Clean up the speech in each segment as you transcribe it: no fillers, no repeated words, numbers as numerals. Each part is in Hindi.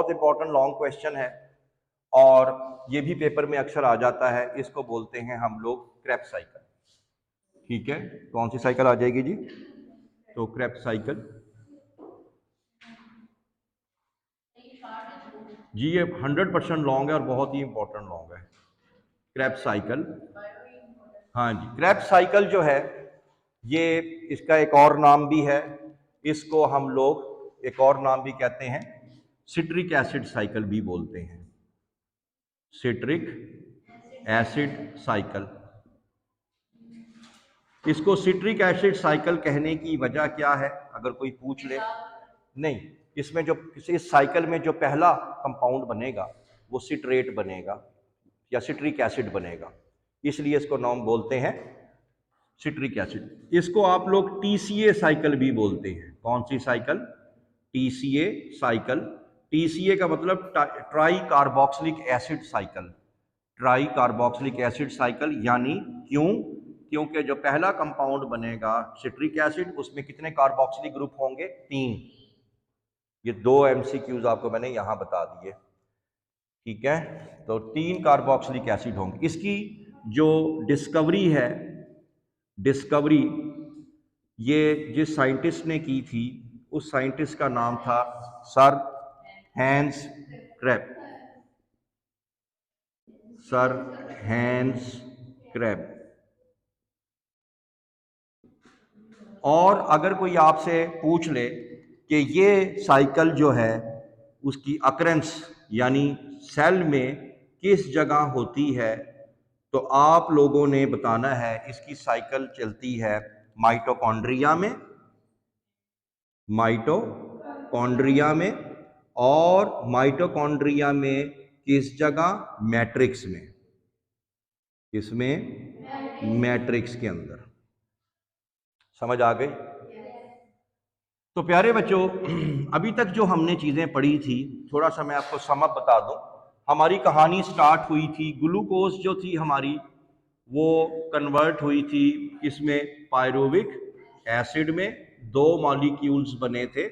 बहुत इंपॉर्टेंट लॉन्ग क्वेश्चन है और ये भी पेपर में अक्सर आ जाता है। इसको बोलते हैं हम लोग क्रेब्स साइकिल। ठीक है, कौन सी साइकिल आ जाएगी जी? तो क्रेब्स साइकिल जी, ये 100% लॉन्ग है और बहुत ही इंपॉर्टेंट लॉन्ग है क्रेब्स साइकिल। हाँ जी, क्रेब्स साइकिल जो है ये, इसका एक और नाम भी है, इसको हम लोग एक और नाम भी कहते हैं, सिट्रिक एसिड साइकिल भी बोलते हैं, सिट्रिक एसिड साइकिल। इसको सिट्रिक एसिड साइकिल कहने की वजह क्या है अगर कोई पूछ ले? नहीं, इसमें जो इस साइकिल में जो पहला कंपाउंड बनेगा वो सिट्रेट बनेगा या सिट्रिक एसिड बनेगा, इसलिए इसको नाम बोलते हैं सिट्रिक एसिड। इसको आप लोग टीसीए साइकिल भी बोलते हैं। कौन सी साइकिल? TCA cycle. टीसीए का मतलब try carboxylic acid cycle, try carboxylic acid cycle. यानी क्यों? क्योंकि जो पहला कंपाउंड बनेगा सिट्रिक एसिड, उसमें कितने कार्बोक्सिलिक ग्रुप होंगे? 3। ये 2 एमसीक्यूज आपको मैंने यहां बता दिए। ठीक है, तो 3 कार्बोक्सिलिक एसिड होंगे। इसकी जो डिस्कवरी है, डिस्कवरी ये जिस साइंटिस्ट ने की थी उस साइंटिस्ट का नाम था sir Hans Krebs, sir Hans Krebs. और अगर कोई आपसे पूछ ले कि ये साइकिल जो है उसकी अकरेंस यानी सेल में किस जगह होती है, तो आप लोगों ने बताना है इसकी साइकिल चलती है माइटोकॉन्ड्रिया में, माइटोकॉन्ड्रिया में, और माइटोकॉन्ड्रिया में किस जगह? मैट्रिक्स में। किसमें? मैट्रिक्स के अंदर। समझ आ गई? तो प्यारे बच्चों, अभी तक जो हमने चीज़ें पढ़ी थी, थोड़ा सा मैं आपको समअप बता दूं। हमारी कहानी स्टार्ट हुई थी, ग्लूकोज जो थी हमारी वो कन्वर्ट हुई थी इसमें, पायरुविक एसिड में। 2 मॉलिक्यूल्स बने थे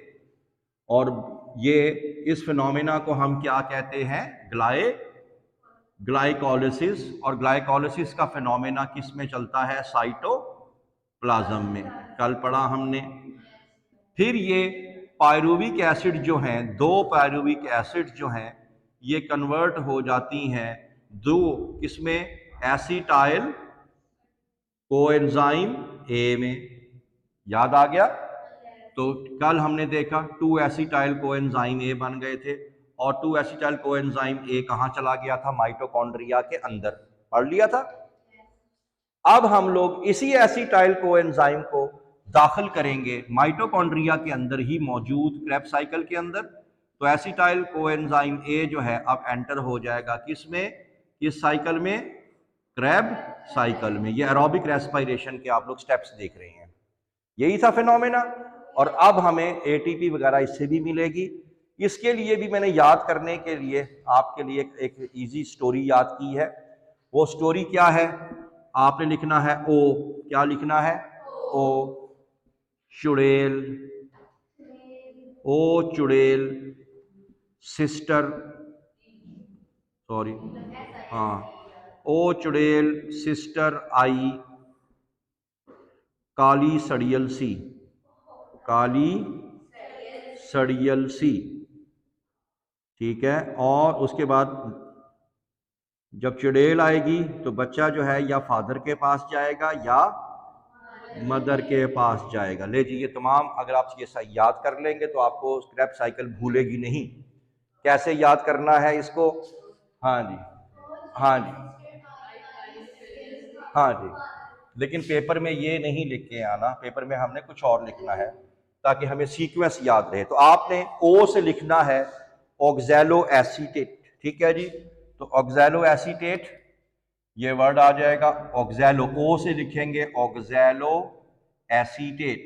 और ये इस फिनोमेना को हम क्या कहते हैं? ग्लाइकोलिसिस। और ग्लाइकोलिसिस का फिनोमेना किस में चलता है? साइटोप्लाज्म में। कल पढ़ा हमने। फिर ये पायरुविक एसिड जो हैं, 2 पायरुविक एसिड जो हैं, ये कन्वर्ट हो जाती हैं 2 किसमें? एसिटाइल कोएंजाइम ए में। याद आ गया? तो कल हमने देखा 2 एसिटाइल कोएंजाइम ए बन गए थे और 2 एसिटाइल कोएंजाइम ए कहां चला गया था? माइटोकॉन्ड्रिया के अंदर। पढ़ लिया था। अब हम लोग इसी एसिटाइल कोएंजाइम को दाखिल करेंगे माइटोकॉन्ड्रिया के अंदर ही मौजूद क्रेब साइकिल के अंदर। तो एसिटाइल कोएंजाइम ए जो है अब एंटर हो जाएगा किसमें? किस साइकिल में? क्रेब साइकिल में। ये एरोबिक रेस्पिरेशन के आप लोग स्टेप्स देख रहे हैं, यही था फिनोमेना। और अब हमें एटीपी वगैरह इससे भी मिलेगी। इसके लिए भी मैंने याद करने के लिए आपके लिए एक इजी स्टोरी याद की है। वो स्टोरी क्या है? आपने लिखना है ओ। क्या लिखना है? ओ चुड़ैल, ओ चुड़ैल सिस्टर, सॉरी, हाँ, ओ चुड़ैल सिस्टर आई काली सड़ियल सी, काली सड़ियल सी। ठीक है, और उसके बाद जब चुड़ैल आएगी तो बच्चा जो है या फादर के पास जाएगा या मदर के पास जाएगा। ले जी, ये तमाम अगर आप ये याद कर लेंगे तो आपको क्रेब साइकिल भूलेगी नहीं। कैसे याद करना है इसको? हाँ जी, हाँ जी, हाँ जी। लेकिन पेपर में ये नहीं लिख के आना, पेपर में हमने कुछ और लिखना है ताकि हमें सीक्वेंस याद रहे। तो आपने ओ से लिखना है ऑक्सैलो एसीटेट। ठीक है जी, तो ऑक्सैलो एसीटेट ये वर्ड आ जाएगा। ऑक्सैलो, ओ से लिखेंगे ऑक्सैलो एसीटेट।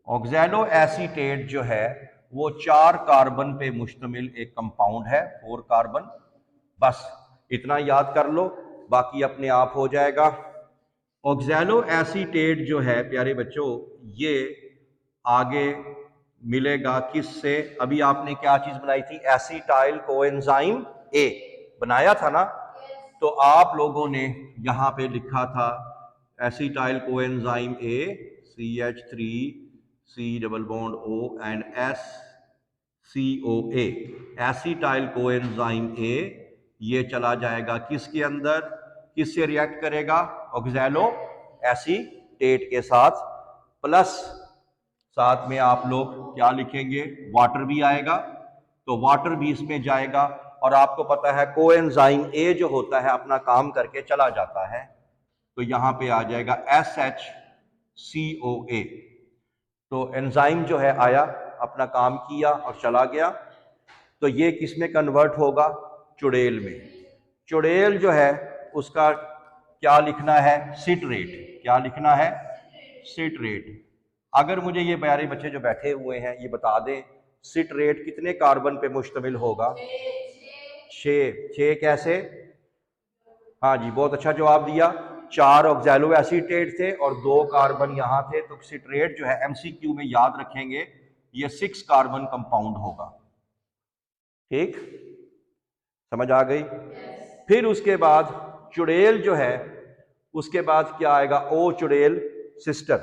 ऑक्सैलो एसीटेट जो है वो 4 कार्बन पे मुश्तमिल एक कंपाउंड है, 4 कार्बन। बस इतना याद कर लो, बाकी अपने आप हो जाएगा। ऑक्सैलो एसीटेट जो है प्यारे बच्चों, ये आगे मिलेगा किससे? अभी आपने क्या चीज बनाई थी? एसिटाइल कोएंजाइम ए बनाया था ना। तो आप लोगों ने यहां पे लिखा था acetyl coenzyme A, CH3 C double bond O and SCOA, acetyl coenzyme ए। ये चला जाएगा किसके अंदर? किससे रिएक्ट करेगा? ऑक्सैलो एसीटेट के साथ, प्लस साथ में आप लोग क्या लिखेंगे? वाटर भी आएगा, तो वाटर भी इसमें जाएगा। और आपको पता है कोएंजाइम ए जो होता है अपना काम करके चला जाता है, तो यहां पे आ जाएगा SHCOA। तो एंजाइम जो है आया, अपना काम किया और चला गया। तो ये किस में कन्वर्ट होगा? चुड़ेल में। चुड़ेल जो है उसका क्या लिखना है? सिट्रेट। क्या लिखना है? सिट्रेट। अगर मुझे ये प्यारे बच्चे जो बैठे हुए हैं ये बता दें, सिट्रेट कितने कार्बन पे मुश्तमिल होगा? 6। 6 कैसे? हाँ जी, बहुत अच्छा जवाब दिया। 4 ऑक्सैलो एसीटेट थे और 2 कार्बन यहाँ थे, तो सिट्रेट जो है MCQ में याद रखेंगे ये 6 कार्बन कंपाउंड होगा। ठीक, समझ आ गई? फिर उसके बाद चुड़ेल जो है, उसके बाद क्या आएगा? ओ चुड़ेल सिस्टर।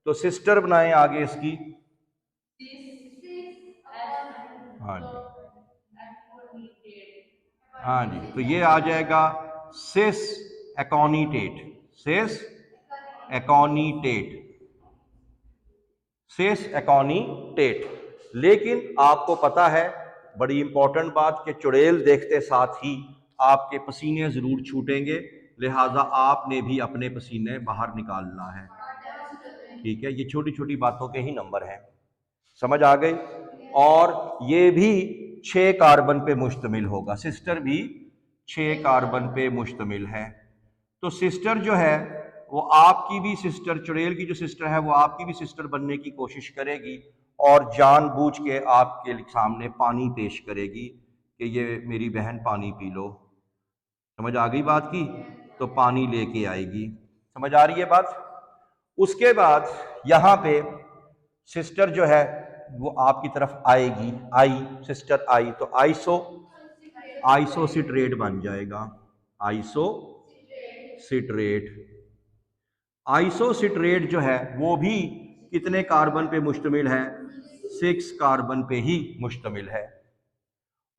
तो सिस्टर बनाएं आगे इसकी। हाँ जी, हाँ जी, तो ये आ जाएगा सिस एकोनीटेट। सिस एकोनीटेट, सिस एकोनीटेट। लेकिन आपको पता है बड़ी इंपॉर्टेंट बात कि चुड़ेल देखते साथ ही आपके पसीने जरूर छूटेंगे, लिहाजा आपने भी अपने पसीने बाहर निकालना है। ठीक है, ये छोटी छोटी बातों के ही नंबर हैं, समझ आ गई? और ये भी 6 कार्बन पे मुश्तमिल होगा, सिस्टर भी 6 कार्बन पे मुश्तमिल है। तो सिस्टर जो है वो आपकी भी सिस्टर, चुड़ैल की जो सिस्टर है वो आपकी भी सिस्टर बनने की कोशिश करेगी और जानबूझ के आपके सामने पानी पेश करेगी कि ये मेरी बहन पानी पी लो। समझ आ गई बात की? तो पानी लेके आएगी। समझ आ रही है बात? उसके बाद यहाँ पे सिस्टर जो है वो आपकी तरफ आएगी, आई, सिस्टर आई, तो आइसोसिट्रेट बन जाएगा। आइसोसिट्रेट। आइसोसिट्रेट जो है वो भी कितने कार्बन पे मुश्तमिल है? 6 कार्बन पे ही मुश्तमिल है।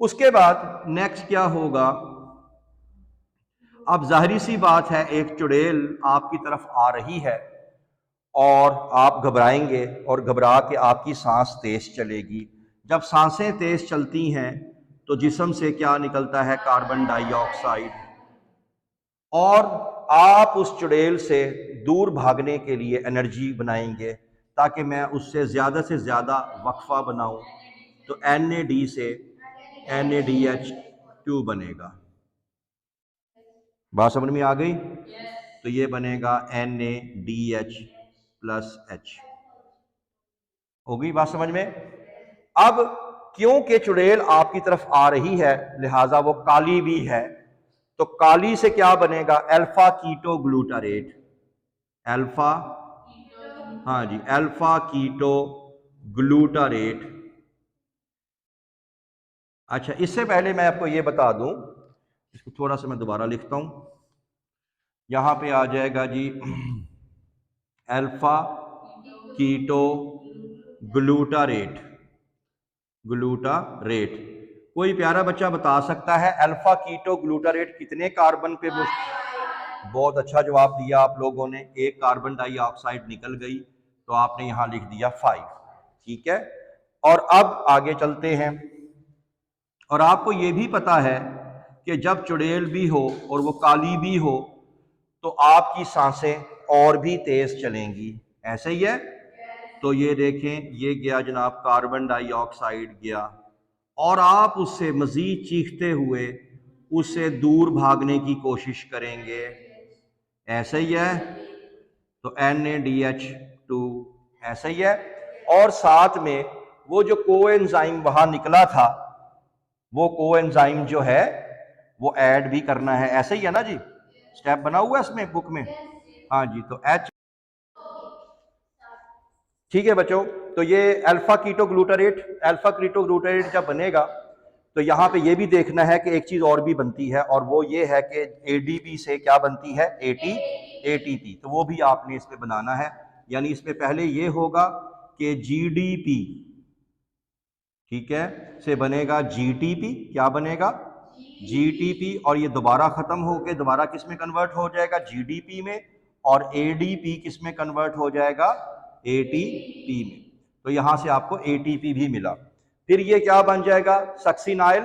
उसके बाद नेक्स्ट क्या होगा? अब जाहिर सी बात है एक चुड़ैल आपकी तरफ आ रही है और आप घबराएंगे और घबरा के आपकी सांस तेज चलेगी। जब सांसें तेज चलती हैं तो जिस्म से क्या निकलता है? Carbon dioxide. और आप उस चुड़ैल से दूर भागने के लिए एनर्जी बनाएंगे ताकि मैं उससे ज़्यादा वक्फा बनाऊं। तो NAD से NADH2 बनेगा। बात समझ में आ गई? तो ये बनेगा NADH प्लस H। हो गई बात समझ में? अब क्योंकि चुड़ैल आपकी तरफ आ रही है लिहाजा वो काली भी है, तो काली से क्या बनेगा? Alpha keto glutarate. अल्फा, हाँ जी, अल्फा कीटो ग्लूटारेट। अच्छा, इससे पहले मैं आपको ये बता दूं, इसको थोड़ा सा मैं दोबारा लिखता हूं। यहां पे आ जाएगा जी अल्फा कीटो ग्लूटारेट। ग्लूटारेट। कोई प्यारा बच्चा बता सकता है अल्फा कीटो ग्लूटारेट कितने कार्बन पे बहुत अच्छा जवाब दिया आप लोगों ने। 1 कार्बन डाइऑक्साइड निकल गई तो आपने यहां लिख दिया 5। ठीक है, और अब आगे चलते हैं। और आपको यह भी पता है कि जब चुड़ैल भी हो और वो काली भी हो तो आपकी सांसें और भी तेज चलेंगी, ऐसे ही है? तो ये देखें, ये गया जनाब कार्बन डाइऑक्साइड गया और आप उससे मजीद चीखते हुए उससे दूर भागने की कोशिश करेंगे, ऐसे ही है? तो NADH2 ऐसा ही है। और साथ में वो जो कोएंजाइम वहां निकला था वो कोएंजाइम जो है वो ऐड भी करना है, ऐसे ही है ना जी? स्टेप बना हुआ है इसमें बुक में। हाँ जी, तो H ठीक है बच्चों, तो ये अल्फा कीटो ग्लूटारेट जब बनेगा तो यहाँ पे ये भी देखना है कि एक चीज और भी बनती है, और वो ये है कि एडीपी से क्या बनती है, एटीपी। तो वो भी आपने इसमें बनाना है, यानी इसमें पहले ये होगा कि जीडीपी, ठीक है, से बनेगा जीटीपी। क्या बनेगा, जीटीपी, और ये दोबारा खत्म होके दोबारा किस में कन्वर्ट हो जाएगा, जीडीपी में, और एडीपी किस में कन्वर्ट हो जाएगा, एटीपी में। तो यहां से आपको एटीपी भी मिला। फिर ये क्या बन जाएगा, सक्सिनाइल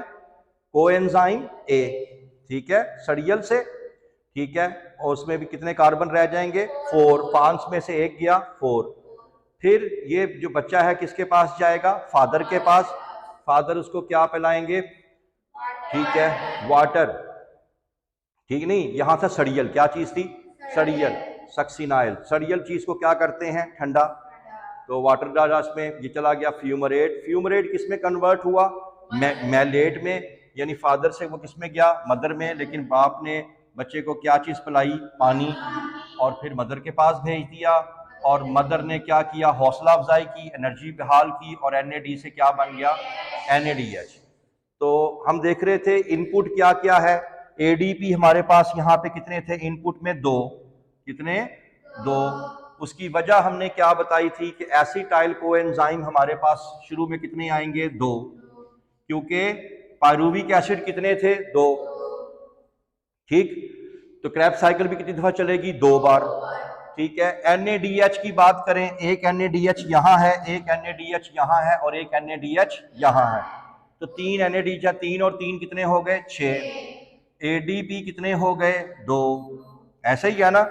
कोएंजाइम ए, ठीक है, सड़ियल से, ठीक है, और उसमें भी कितने कार्बन रह जाएंगे, 4, 5 में से एक गया 4। फिर ये जो बच्चा है किसके पास जाएगा, फादर के पास। फादर उसको क्या पिलाएंगे, ठीक है, वाटर, ठीक नहीं, यहां से सड़ियल, क्या चीज थी, सड़ियल, सक्सिनाइल, सड़ियल चीज को क्या करते हैं, ठंडा, तो वाटर डाला इसमें, ये चला गया फ्यूमरेट। फ्यूमरेट किस में कन्वर्ट हुआ, मैलेट में, यानी फादर से वो किस में गया, मदर में, लेकिन बाप ने बच्चे को क्या चीज पिलाई, पानी, और फिर मदर के पास भेज दिया, और मदर ने क्या किया, हौसला अफजाई की, एनर्जी बहाल की, और NAD से क्या बन गया, NADH। तो हम देख रहे थे इनपुट क्या क्या है, ADP हमारे पास यहाँ पे कितने थे, इनपुट में 2, कितने, 2। उसकी वजह हमने क्या बताई थी कि एसिटाइल कोएंजाइम हमारे पास शुरू में कितने आएंगे, 2, क्योंकि पायरुविक एसिड कितने थे, 2, ठीक। तो क्रैब्स साइकिल भी कितनी दफा चलेगी, 2 बार, ठीक है। NADH की बात करें, एक NADH यहाँ है, एक NADH यहाँ है, और एक NADH यहाँ है, तो 3 NADH, 3 और 3 कितने हो गए, 6। ADP कितने हो गए, 2, ऐसे ही है ना,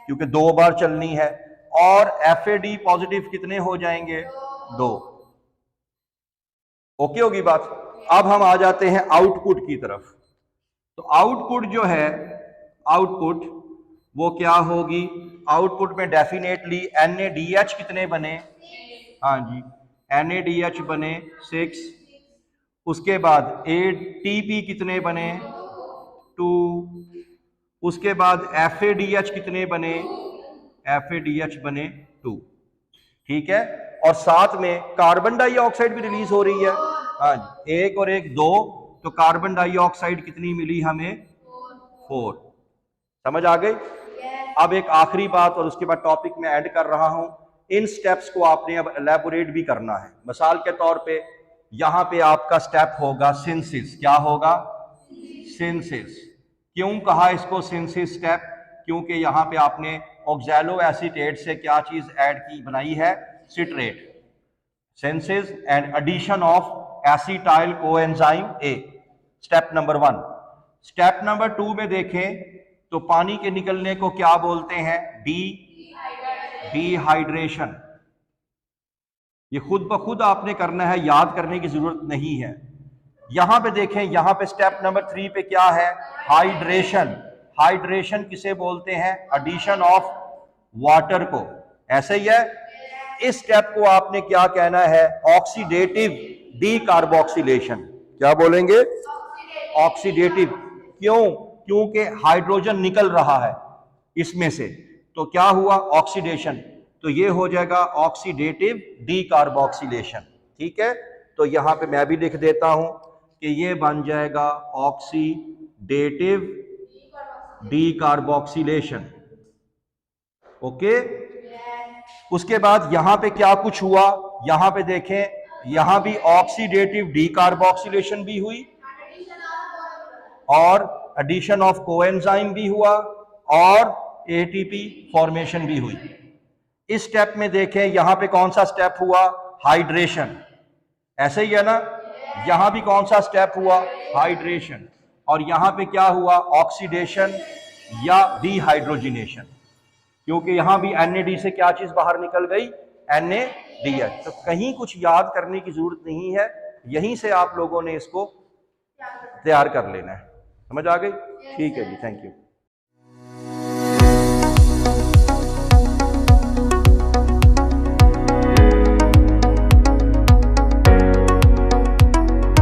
क्योंकि 2 बार चलनी है। और FAD पॉजिटिव कितने हो जाएंगे, 2। ओके होगी बात। अब हम आ जाते हैं आउटपुट की तरफ। तो आउटपुट जो है, आउटपुट वो क्या होगी, आउटपुट में डेफिनेटली NADH कितने बने, हाँ जी, NADH बने 6। उसके बाद ATP कितने बने, 2। उसके बाद FADH कितने बने, FADH बने 2, ठीक है। और साथ में कार्बन डाइऑक्साइड भी रिलीज हो रही है, हाँ जी, 1 और 1 2, तो कार्बन डाइऑक्साइड कितनी मिली हमें, 4। समझ आ गई। अब एक आखिरी बात, और उसके बाद टॉपिक में ऐड कर रहा हूं, इन स्टेप्स को आपने अब एलैबोरेट भी करना है। मिसाल के तौर पे यहां पे आपका स्टेप होगा सिंथेसिस। क्या होगा, सिंथेसिस। क्यों कहा इसको सिंथेसिस स्टेप, क्योंकि यहां पे आपने ऑक्सैलो एसीटेट से क्या चीज ऐड की, बनाई है, citrate. Synthesis and addition of acetyl coenzyme A, step number 1। Step number 2 में देखें तो पानी के निकलने को क्या बोलते हैं, डिहाइड्रेशन। ये खुद ब खुद आपने करना है, याद करने की जरूरत नहीं है। यहां पे देखें, यहां पे स्टेप नंबर 3 पे क्या है, हाइड्रेशन। हाइड्रेशन किसे बोलते हैं, एडिशन ऑफ वाटर को, ऐसे ही है। इस स्टेप को आपने क्या कहना है, ऑक्सीडेटिव डीकार्बोक्सिलेशन। क्या बोलेंगे, ऑक्सीडेटिव। क्यों, क्योंकि हाइड्रोजन निकल रहा है इसमें से, तो क्या हुआ, ऑक्सीडेशन। तो ये हो जाएगा ऑक्सीडेटिव डीकार्बोक्सिलेशन, ठीक है। तो यहां पे मैं भी लिख देता हूं कि ये बन जाएगा ऑक्सीडेटिव डीकार्बोक्सिलेशन, ओके। उसके बाद यहां पे क्या कुछ हुआ, यहां पे देखें, यहां भी ऑक्सीडेटिव डीकार्बोक्सिलेशन भी हुई, और एडिशन ऑफ कोएंजाइम भी हुआ, और ATP फॉर्मेशन भी हुई। इस स्टेप में देखें, यहां पे कौन सा स्टेप हुआ, हाइड्रेशन, ऐसे ही है ना। यहां भी कौन सा स्टेप हुआ, हाइड्रेशन, और यहां पे क्या हुआ, ऑक्सीडेशन या डिहाइड्रोजिनेशन, क्योंकि यहां भी NAD से क्या चीज बाहर निकल गई, NADH। तो कहीं कुछ याद करने की जरूरत नहीं है, यहीं से आप लोगों ने इसको तैयार कर लेना है। समझ आ गई, ठीक है जी, थैंक यू।